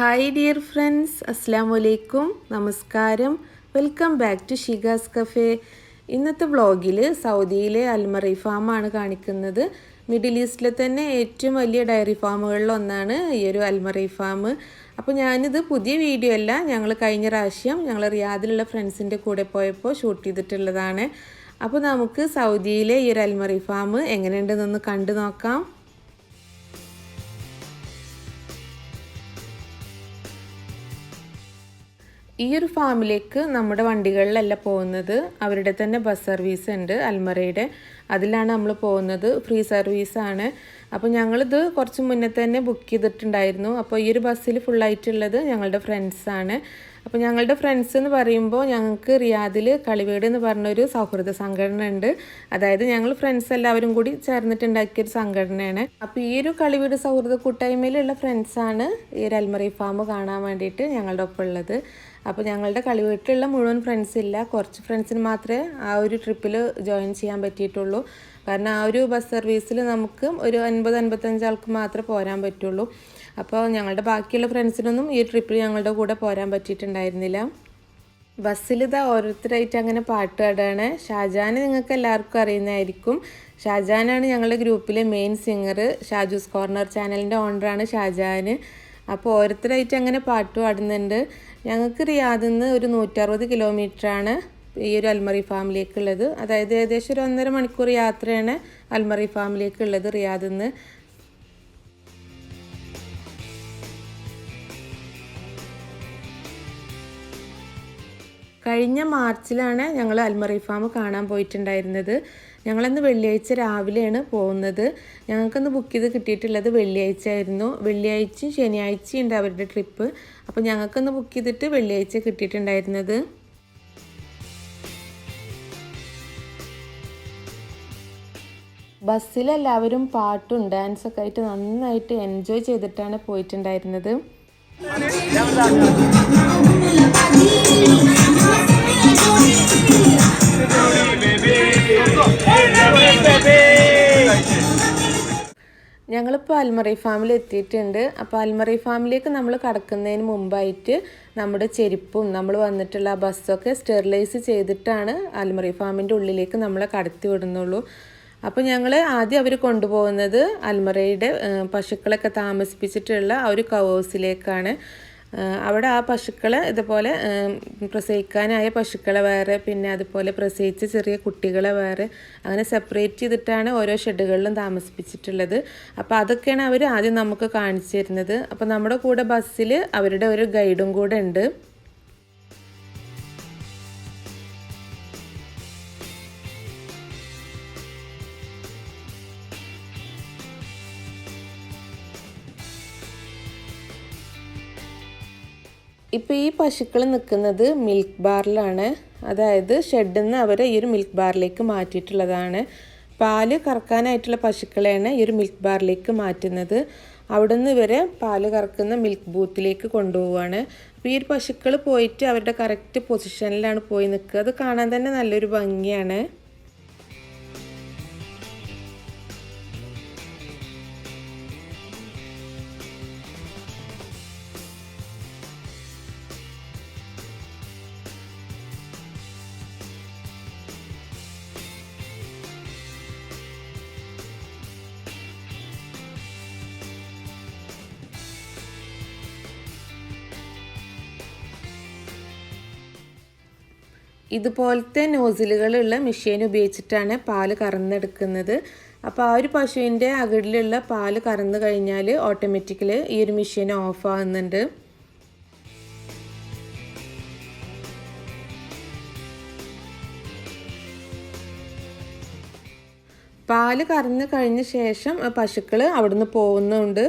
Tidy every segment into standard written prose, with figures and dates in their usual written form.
Hi dear friends, അസ്സലാമു അലൈക്കും, നമസ്കാരം. Welcome back to Shigas cafe. ഇന്നത്തെ വ്ളോഗിൽ സൗദിയിലെ അൽമറൈ ഫാമാണ് കാണിക്കുന്നത്. മിഡിൽ ഈസ്റ്റിലെ തന്നെ ഏറ്റവും വലിയ ഡയറി ഫാമുകളിലൊന്നാണ് ഈ ഒരു അൽമറൈ ഫാം. അപ്പോൾ ഞാനിത് പുതിയ വീഡിയോ അല്ല, ഞങ്ങൾ കഴിഞ്ഞ പ്രാവശ്യം ഞങ്ങൾ റിയാദിലുള്ള ഫ്രണ്ട്സിൻ്റെ കൂടെ പോയപ്പോൾ ഷൂട്ട് ചെയ്തിട്ടുള്ളതാണ്. അപ്പോൾ നമുക്ക് സൗദിയിലെ ഈ ഒരു അൽമറൈ ഫാം എങ്ങനെയുണ്ടെന്നൊന്ന് കണ്ടു നോക്കാം. ഈ ഒരു ഫാമിലേക്ക് നമ്മുടെ വണ്ടികളിലല്ല പോകുന്നത്, അവരുടെ തന്നെ ബസ് സർവീസ് ഉണ്ട് അൽമറയുടെ, അതിലാണ് നമ്മൾ പോകുന്നത്. ഫ്രീ സർവീസാണ്. അപ്പോൾ ഞങ്ങളിത് കുറച്ച് മുന്നേ തന്നെ ബുക്ക് ചെയ്തിട്ടുണ്ടായിരുന്നു. അപ്പോൾ ഈ ഒരു ബസ്സിൽ ഫുള്ളായിട്ടുള്ളത് ഞങ്ങളുടെ ഫ്രണ്ട്സാണ്. അപ്പോൾ ഞങ്ങളുടെ ഫ്രണ്ട്സ് എന്ന് പറയുമ്പോൾ ഞങ്ങൾക്ക് റിയാദിൽ കളിവീട് എന്ന് പറഞ്ഞൊരു സൗഹൃദ സംഘടന ഉണ്ട്. അതായത് ഞങ്ങൾ ഫ്രണ്ട്സ് എല്ലാവരും കൂടി ചേർന്നിട്ടുണ്ടാക്കിയൊരു സംഘടനയാണ്. അപ്പോൾ ഈ ഒരു കളിവീട് സൗഹൃദ കൂട്ടായ്മയിലുള്ള ഫ്രണ്ട്സാണ് ഈ ഒരു അൽമറൈ ഫാം കാണാൻ വേണ്ടിയിട്ട് ഞങ്ങളുടെ ഒപ്പം ഉള്ളത്. അപ്പോൾ ഞങ്ങളുടെ കളിവീട്ടിലുള്ള മുഴുവൻ ഫ്രണ്ട്സ് ഇല്ല, കുറച്ച് ഫ്രണ്ട്സിന് മാത്രമേ ആ ഒരു ട്രിപ്പിൽ ജോയിൻ ചെയ്യാൻ പറ്റിയിട്ടുള്ളൂ. കാരണം ആ ഒരു ബസ് സർവീസിൽ നമുക്ക് ഒരു 50-55 ആൾക്ക് മാത്രമേ പോരാൻ പറ്റുള്ളൂ. അപ്പോൾ ഞങ്ങളുടെ ബാക്കിയുള്ള ഫ്രണ്ട്സിനൊന്നും ഈ ട്രിപ്പിൽ ഞങ്ങളുടെ കൂടെ പോരാൻ പറ്റിയിട്ടുണ്ടായിരുന്നില്ല. ബസ്സിലിതാ ഓരോരുത്തരായിട്ട് അങ്ങനെ പാട്ട് പാടുകയാണ്. ഷാജാൻ നിങ്ങൾക്ക് എല്ലാവർക്കും അറിയുന്നതായിരിക്കും. ഷാജാനാണ് ഞങ്ങളുടെ ഗ്രൂപ്പിലെ മെയിൻ സിംഗർ. ഷാജൂസ് കോർണർ ചാനലിൻ്റെ ഓണറാണ് ഷാജാൻ. അപ്പോൾ ഓരോരുത്തരായിട്ട് അങ്ങനെ പാട്ട് പാടുന്നുണ്ട്. ഞങ്ങൾക്ക് റിയാദിൽ നിന്ന് ഒരു 160 കിലോമീറ്ററാണ് ഈ ഒരു അൽമറൈ ഫാമിലേക്കുള്ളത്. അതായത് ഏകദേശം ഒരു 1.5 മണിക്കൂർ യാത്രയാണ് അൽമറൈ ഫാമിലേക്കുള്ളത് റിയാദിൽ നിന്ന്. കഴിഞ്ഞ മാർച്ചിലാണ് ഞങ്ങൾ അൽമറൈ ഫാം കാണാൻ പോയിട്ടുണ്ടായിരുന്നത്. ഞങ്ങളന്ന് വെള്ളിയാഴ്ച രാവിലെയാണ് പോകുന്നത്. ഞങ്ങൾക്കന്ന് ബുക്ക് ചെയ്ത് കിട്ടിയിട്ടുള്ളത് വെള്ളിയാഴ്ച ആയിരുന്നു. വെള്ളിയാഴ്ചയും ശനിയാഴ്ചയും ഉണ്ട് അവരുടെ ട്രിപ്പ്. അപ്പോൾ ഞങ്ങൾക്കന്ന് ബുക്ക് ചെയ്തിട്ട് വെള്ളിയാഴ്ച കിട്ടിയിട്ടുണ്ടായിരുന്നത്. ബസ്സിലെല്ലാവരും പാട്ടും ഡാൻസൊക്കെ ആയിട്ട് നന്നായിട്ട് എൻജോയ് ചെയ്തിട്ടാണ് പോയിട്ടുണ്ടായിരുന്നത്. ഞങ്ങളിപ്പോൾ അൽമറൈ ഫാമിൽ എത്തിയിട്ടുണ്ട്. അപ്പോൾ അൽമറൈ ഫാമിലേക്ക് നമ്മൾ കടക്കുന്നതിന് മുമ്പായിട്ട് നമ്മുടെ ചെരുപ്പും നമ്മൾ വന്നിട്ടുള്ള ബസ്സൊക്കെ സ്റ്റെറിലൈസ് ചെയ്തിട്ടാണ് അൽമറൈ ഫാമിൻ്റെ ഉള്ളിലേക്ക് നമ്മളെ കടത്തി വിടുന്നുള്ളൂ. അപ്പോൾ ഞങ്ങൾ ആദ്യം അവർ കൊണ്ടുപോകുന്നത് അൽമറയുടെ പശുക്കളൊക്കെ താമസിപ്പിച്ചിട്ടുള്ള ആ ഒരു കവേഴ്സിലേക്കാണ്. അവിടെ ആ പശുക്കളെ ഇതുപോലെ പ്രസവിക്കാനായ പശുക്കളെ വേറെ, പിന്നെ അതുപോലെ പ്രസവിച്ച ചെറിയ കുട്ടികളെ വേറെ, അങ്ങനെ സെപ്പറേറ്റ് ചെയ്തിട്ടാണ് ഓരോ ഷെഡുകളിലും താമസിപ്പിച്ചിട്ടുള്ളത്. അപ്പോൾ അതൊക്കെയാണ് അവർ ആദ്യം നമുക്ക് കാണിച്ചു തരുന്നത്. അപ്പോൾ നമ്മുടെ കൂടെ ബസ്സിൽ അവരുടെ ഒരു ഗൈഡും കൂടെ ഉണ്ട്. ഇപ്പോൾ ഈ പശുക്കൾ നിൽക്കുന്നത് മിൽക്ക് ബാറിലാണ്. അതായത് ഷെഡിൽ നിന്ന് അവരെ ഈ ഒരു മിൽക്ക് ബാറിലേക്ക് മാറ്റിയിട്ടുള്ളതാണ്. പാല് കറക്കാനായിട്ടുള്ള പശുക്കളെയാണ് ഈ ഒരു മിൽക്ക് ബാറിലേക്ക് മാറ്റുന്നത്. അവിടെ നിന്ന് ഇവരെ പാല് കറക്കുന്ന മിൽക്ക് ബൂത്തിലേക്ക് കൊണ്ടുപോവുകയാണ്. അപ്പോൾ ഈ ഒരു പശുക്കൾ പോയിട്ട് അവരുടെ കറക്റ്റ് പൊസിഷനിലാണ് പോയി നിൽക്കുക. അത് കാണാൻ തന്നെ നല്ലൊരു ഭംഗിയാണ്. ഇതുപോലത്തെ നോസിലുകളുള്ള മെഷീൻ ഉപയോഗിച്ചിട്ടാണ് പാല് കറന്നെടുക്കുന്നത്. അപ്പോൾ ആ ഒരു പശുവിൻ്റെ അകിടിലുള്ള പാല് കറന്നു കഴിഞ്ഞാൽ ഓട്ടോമാറ്റിക്കലി ഈ ഒരു മെഷീൻ ഓഫ് ആകുന്നുണ്ട്. പാല് കറന്ന് കഴിഞ്ഞ ശേഷം പശുക്കൾ അവിടുന്ന് പോകുന്നുണ്ട്.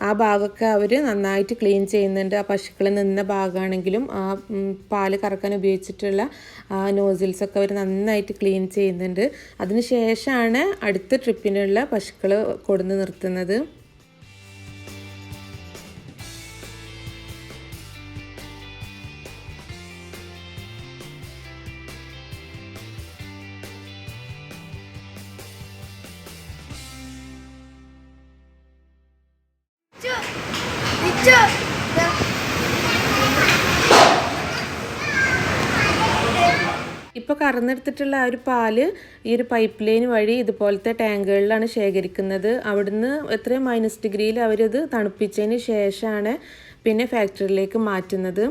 ആ ഭാഗമൊക്കെ അവർ നന്നായിട്ട് ക്ലീൻ ചെയ്യുന്നുണ്ട്. ആ പശുക്കൾ നിന്ന ഭാഗമാണെങ്കിലും ആ പാല് കറക്കാൻ ഉപയോഗിച്ചിട്ടുള്ള ആ നോസിൽസൊക്കെ അവർ നന്നായിട്ട് ക്ലീൻ ചെയ്യുന്നുണ്ട്. അതിന് ശേഷമാണ് അടുത്ത ട്രിപ്പിനുള്ള പശുക്കൾ കൊടുന്ന് നിർത്തുന്നത്. കറന്നെടുത്തിട്ടുള്ള ആ ഒരു പാല് ഈ ഒരു പൈപ്പ് ലൈൻ വഴി ഇതുപോലത്തെ ടാങ്കുകളിലാണ് ശേഖരിക്കുന്നത്. അവിടുന്ന് എത്രയും -ഡിഗ്രിയിൽ അവരത് തണുപ്പിച്ചതിന് ശേഷമാണ് പിന്നെ ഫാക്ടറിയിലേക്ക് മാറ്റുന്നത്.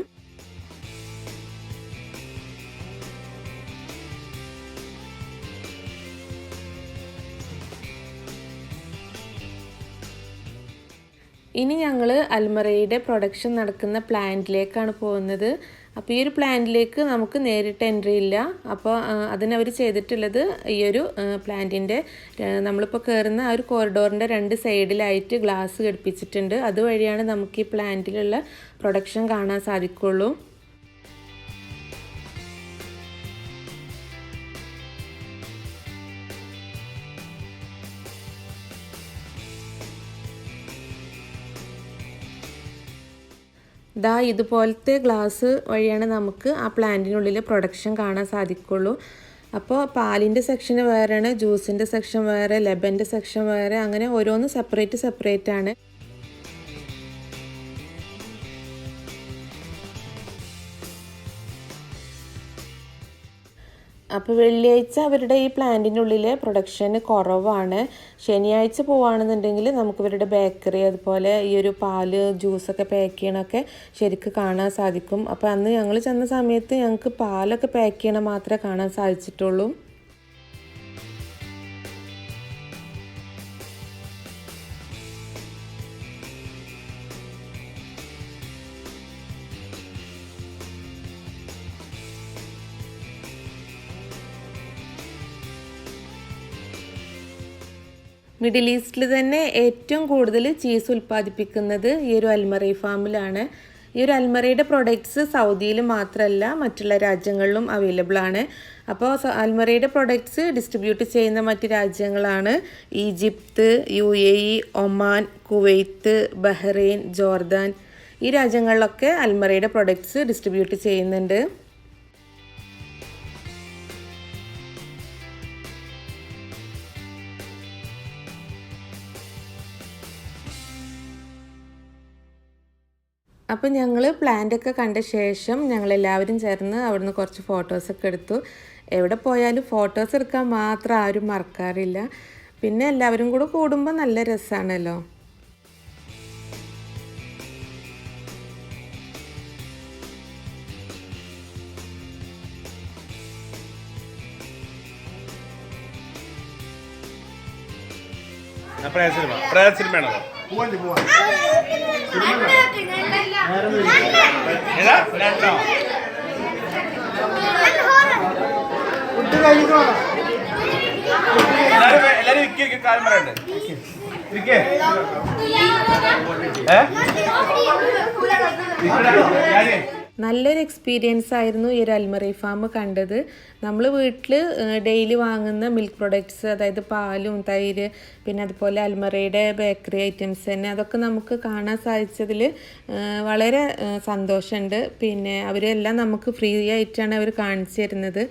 ഇനി ഞങ്ങൾ അൽമറയുടെ പ്രൊഡക്ഷൻ നടക്കുന്ന പ്ലാന്റിലേക്കാണ് പോകുന്നത്. അപ്പോൾ ഈ ഒരു പ്ലാന്റിലേക്ക് നമുക്ക് നേരിട്ട് എൻട്രി ഇല്ല. അപ്പോൾ അതിനവർ ചെയ്തിട്ടുള്ളത് ഈ ഒരു പ്ലാന്റിൻ്റെ നമ്മളിപ്പോൾ കയറുന്ന ആ ഒരു കോറിഡോറിൻ്റെ 2 സൈഡിലായിട്ട് ഗ്ലാസ് ഘടിപ്പിച്ചിട്ടുണ്ട്. അതുവഴിയാണ് നമുക്ക് ഈ പ്ലാന്റിലുള്ള പ്രൊഡക്ഷൻ കാണാൻ സാധിക്കുള്ളൂ. ദാ ഇതുപോലത്തെ ഗ്ലാസ് വഴിയാണ് നമുക്ക് ആ പ്ലാന്റിനുള്ളിൽ പ്രൊഡക്ഷൻ കാണാൻ സാധിക്കുള്ളൂ. അപ്പോൾ പാലിൻ്റെ സെക്ഷൻ വേറെയാണ്, ജ്യൂസിൻ്റെ സെക്ഷൻ വേറെ, ലെബൻ്റെ സെക്ഷൻ വേറെ, അങ്ങനെ ഓരോന്ന് സെപ്പറേറ്റ് ആണ്. അപ്പോൾ വെള്ളിയാഴ്ച അവരുടെ ഈ പ്ലാന്റിൻ്റെ ഉള്ളിലെ പ്രൊഡക്ഷൻ കുറവാണ്. ശനിയാഴ്ച പോവുകയാണെന്നുണ്ടെങ്കിൽ നമുക്ക് ഇവരുടെ ബേക്കറി അതുപോലെ ഈ ഒരു പാല് ജ്യൂസൊക്കെ പാക്ക് ചെയ്യണമൊക്കെ ശരിക്കും കാണാൻ സാധിക്കും. അപ്പോൾ അന്ന് ഞങ്ങൾ ചെന്ന സമയത്ത് ഞങ്ങൾക്ക് പാലൊക്കെ പാക്ക് ചെയ്യണ മാത്രമേ കാണാൻ സാധിച്ചിട്ടുള്ളൂ. മിഡിൽ ഈസ്റ്റിൽ തന്നെ ഏറ്റവും കൂടുതൽ ചീസ് ഉൽപ്പാദിപ്പിക്കുന്നത് ഈ ഒരു അൽമറൈ ഫാമിലാണ്. ഈ ഒരു അൽമറയുടെ പ്രൊഡക്ട്സ് സൗദിയിൽ മാത്രമല്ല മറ്റുള്ള രാജ്യങ്ങളിലും അവൈലബിൾ ആണ്. അപ്പോൾ അൽമറയുടെ പ്രൊഡക്ട്സ് ഡിസ്ട്രിബ്യൂട്ട് ചെയ്യുന്ന മറ്റ് രാജ്യങ്ങളാണ് Egypt, UAE, Oman, Kuwait, Bahrain, Jordan. ഈ രാജ്യങ്ങളിലൊക്കെ അൽമറയുടെ പ്രൊഡക്ട്സ് ഡിസ്ട്രിബ്യൂട്ട് ചെയ്യുന്നുണ്ട്. അപ്പോൾ ഞങ്ങൾ പ്ലാന്റൊക്കെ കണ്ട ശേഷം ഞങ്ങളെല്ലാവരും ചേർന്ന് അവിടുന്ന് കുറച്ച് ഫോട്ടോസൊക്കെ എടുത്തു. എവിടെ പോയാലും ഫോട്ടോസ് എടുക്കാൻ മാത്രം ആരും മറക്കാറില്ല. പിന്നെ എല്ലാവരും കൂടെ കൂടുമ്പോൾ നല്ല രസമാണല്ലോ. നല്ലൊരു എക്സ്പീരിയൻസ് ആയിരുന്നു ഈ ഒരു അൽമറൈ ഫാം കണ്ടത്. നമ്മൾ വീട്ടിൽ ഡെയിലി വാങ്ങുന്ന മിൽക്ക് പ്രൊഡക്ട്സ്, അതായത് പാലും തൈര്, പിന്നെ അതുപോലെ അൽമറയുടെ ബേക്കറി ഐറ്റംസ് തന്നെ, അതൊക്കെ നമുക്ക് കാണാൻ സാധിച്ചതിൽ വളരെ സന്തോഷമുണ്ട്. പിന്നെ അവരെല്ലാം നമുക്ക് ഫ്രീ ആയിട്ടാണ് അവർ കാണിച്ചു തരുന്നത്.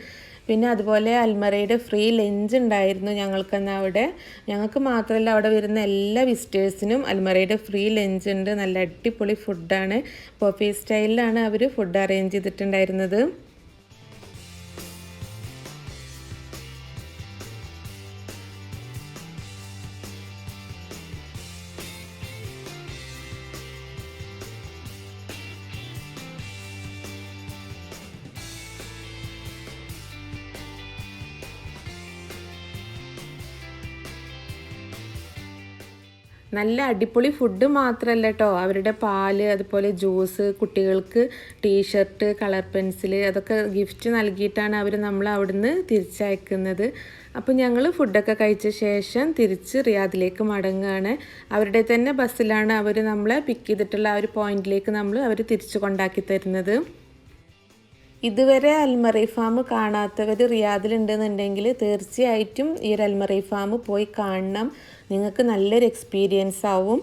പിന്നെ അതുപോലെ അൽമറയുടെ ഫ്രീ ലഞ്ച് ഉണ്ടായിരുന്നു ഞങ്ങൾക്കെന്ന് അവിടെ. ഞങ്ങൾക്ക് മാത്രമല്ല അവിടെ വരുന്ന എല്ലാ വിസിറ്റേഴ്സിനും അൽമറയുടെ ഫ്രീ ലഞ്ച് ഉണ്ട്. നല്ല അടിപൊളി ഫുഡാണ്. ബൊഫേ സ്റ്റൈലിലാണ് അവർ ഫുഡ് അറേഞ്ച് ചെയ്തിട്ടുണ്ടായിരുന്നത്. നല്ല അടിപൊളി ഫുഡ് മാത്രമല്ല കേട്ടോ, അവരുടെ പാല് അതുപോലെ ജ്യൂസ്, കുട്ടികൾക്ക് ടീഷർട്ട്, കളർ പെൻസിൽ അതൊക്കെ ഗിഫ്റ്റ് നൽകിയിട്ടാണ് അവർ നമ്മളെ അവിടുന്ന് തിരിച്ചയക്കുന്നത്. അപ്പോൾ ഞങ്ങൾ ഫുഡൊക്കെ കഴിച്ച ശേഷം തിരിച്ച് റിയാദിലേക്ക് മടങ്ങുകയാണ്. അവരുടെ തന്നെ ബസ്സിലാണ് അവർ നമ്മളെ പിക്ക് ചെയ്തിട്ടുള്ള ആ ഒരു പോയിന്റിലേക്ക് അവർ തിരിച്ചു കൊണ്ടാക്കി തരുന്നത്. ഇതുവരെ അൽമറൈ ഫാം കാണാത്തവർ റിയാദിലുണ്ടെന്നുണ്ടെങ്കിൽ തീർച്ചയായിട്ടും ഈ ഒരു അൽമറൈ ഫാം പോയി കാണണം. നിങ്ങൾക്ക് നല്ലൊരു എക്സ്പീരിയൻസ് ആവും.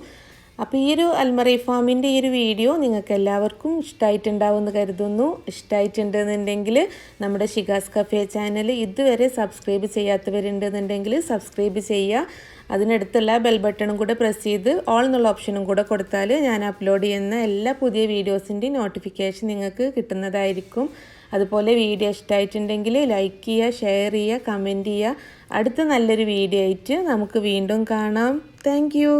അപ്പോൾ ഈ ഒരു അൽമറൈ ഫാമിൻ്റെ ഈ ഒരു വീഡിയോ നിങ്ങൾക്ക് എല്ലാവർക്കും ഇഷ്ടമായിട്ടുണ്ടാവുമെന്ന് കരുതുന്നു. ഇഷ്ടമായിട്ടുണ്ടെന്നുണ്ടെങ്കിൽ നമ്മുടെ ഷിഗാസ് കഫേ ചാനൽ ഇതുവരെ സബ്സ്ക്രൈബ് ചെയ്യാത്തവരുണ്ടെന്നുണ്ടെങ്കിൽ സബ്സ്ക്രൈബ് ചെയ്യുക. അതിനടുത്തുള്ള ബെൽ ബട്ടണും കൂടെ പ്രസ് ചെയ്ത് ഓൾ എന്നുള്ള ഓപ്ഷനും കൂടെ കൊടുത്താൽ ഞാൻ അപ്ലോഡ് ചെയ്യുന്ന എല്ലാ പുതിയ വീഡിയോസിൻ്റെയും നോട്ടിഫിക്കേഷൻ നിങ്ങൾക്ക് കിട്ടുന്നതായിരിക്കും. അതുപോലെ വീഡിയോ ഇഷ്ടമായിട്ടുണ്ടെങ്കിൽ ലൈക്ക് ചെയ്യുക, ഷെയർ ചെയ്യുക, കമൻറ്റ് ചെയ്യുക. അടുത്ത നല്ലൊരു വീഡിയോ ആയിട്ട് നമുക്ക് വീണ്ടും കാണാം. Thank you.